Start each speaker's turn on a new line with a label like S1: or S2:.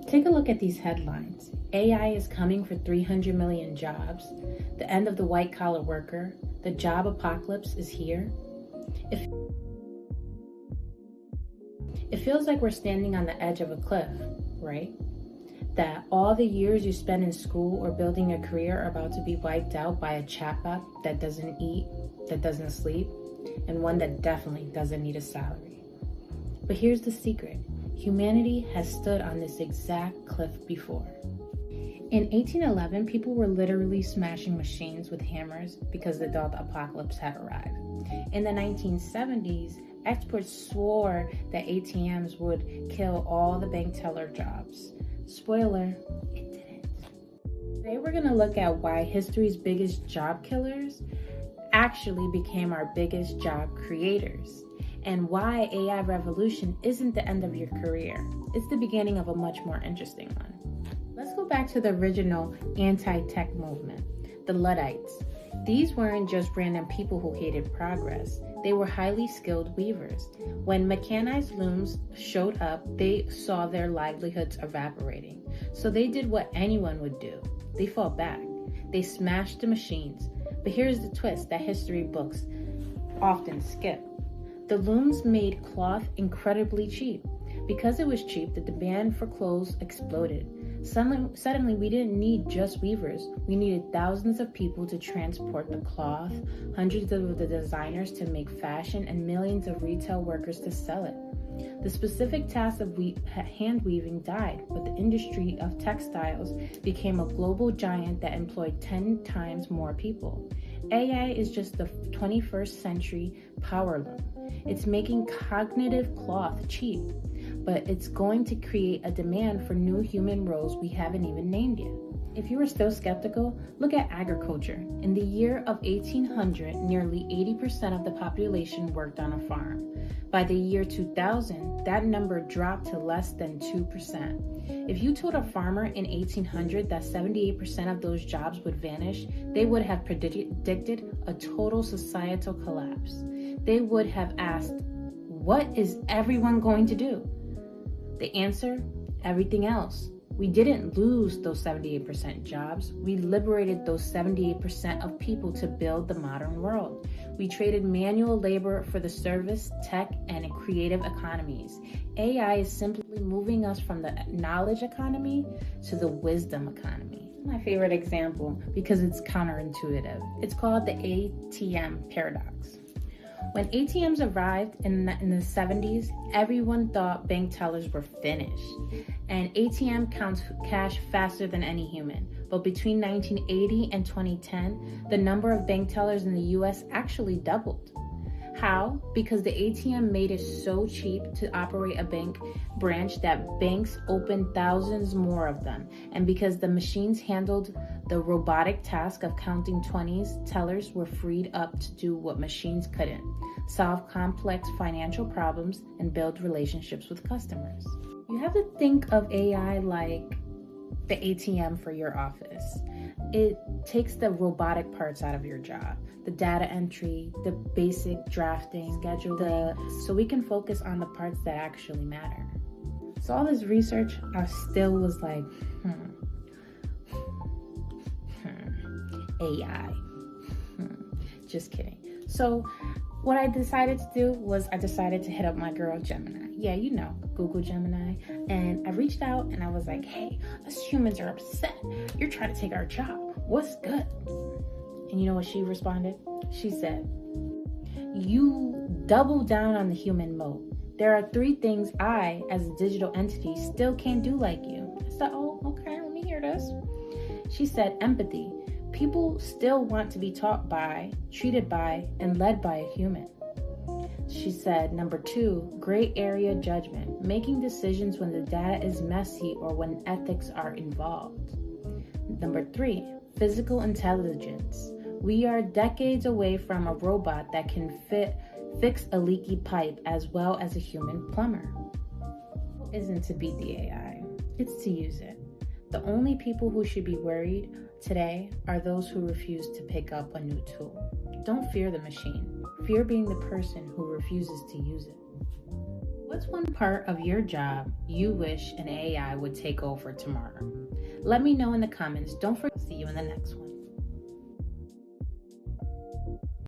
S1: Take a look at these headlines. AI is coming for 300 million jobs. The end of the white-collar worker. The job apocalypse is here. It feels like we're standing on the edge of a cliff, right? That all the years you spend in school or building a career are about to be wiped out by a chatbot that doesn't eat, that doesn't sleep, and one that definitely doesn't need a salary. But here's the secret. Humanity has stood on this exact cliff before. In 1811, people were literally smashing machines with hammers because they thought the apocalypse had arrived. In the 1970s, experts swore that ATMs would kill all the bank teller jobs. Spoiler, it didn't. Today we're going to look at why history's biggest job killers actually became our biggest job creators, and why AI revolution isn't the end of your career. It's the beginning of a much more interesting one. Let's go back to the original anti-tech movement, the Luddites. These weren't just random people who hated progress. They were highly skilled weavers. When mechanized looms showed up, they saw their livelihoods evaporating. So they did what anyone would do. They fought back. They smashed the machines. But here's the twist that history books often skip. The looms made cloth incredibly cheap. Because it was cheap, the demand for clothes exploded. Suddenly, we didn't need just weavers. We needed thousands of people to transport the cloth, hundreds of the designers to make fashion, and millions of retail workers to sell it. The specific task of hand weaving died, but the industry of textiles became a global giant that employed 10 times more people. AI is just the 21st century power loom. It's making cognitive cloth cheap, but it's going to create a demand for new human roles we haven't even named yet. If you are still skeptical, look at agriculture. In the year of 1800, nearly 80% of the population worked on a farm. By the year 2000, that number dropped to less than 2%. If you told a farmer in 1800 that 78% of those jobs would vanish, they would have predicted a total societal collapse. They would have asked, what is everyone going to do? The answer, everything else. We didn't lose those 78% jobs. We liberated those 78% of people to build the modern world. We traded manual labor for the service, tech, and creative economies. AI is simply moving us from the knowledge economy to the wisdom economy. My favorite example because it's counterintuitive. It's called the ATM paradox. When ATMs arrived in the 70s, everyone thought bank tellers were finished, and ATM counts cash faster than any human. But between 1980 and 2010, the number of bank tellers in the US actually doubled. How? Because the ATM made it so cheap to operate a bank branch that banks opened thousands more of them. And because the machines handled the robotic task of counting 20s, tellers were freed up to do what machines couldn't: solve complex financial problems and build relationships with customers. You have to think of AI like the ATM for your office. It takes the robotic parts out of your job, the data entry, the basic drafting, scheduling, so we can focus on the parts that actually matter. So all this research, I still was like, AI. Just kidding. So what I decided to do was I decided to hit up my girl Gemini. Yeah, you know, Google Gemini. And I reached out and I was like, hey, us humans are upset. You're trying to take our job. What's good? And you know what she responded? She said, you double down on the human mode. There are 3 things I, as a digital entity, still can't do like you. I said, oh, okay, let me hear this. She said, empathy. People still want to be taught by, treated by, and led by a human. She said, number 2, gray area judgment, making decisions when the data is messy or when ethics are involved. Number 3, physical intelligence. We are decades away from a robot that can fix a leaky pipe as well as a human plumber. It isn't to beat the AI, it's to use it. The only people who should be worried today are those who refuse to pick up a new tool. Don't fear the machine. Fear being the person who refuses to use it. What's one part of your job you wish an AI would take over tomorrow? Let me know in the comments. Don't forget to see you in the next one.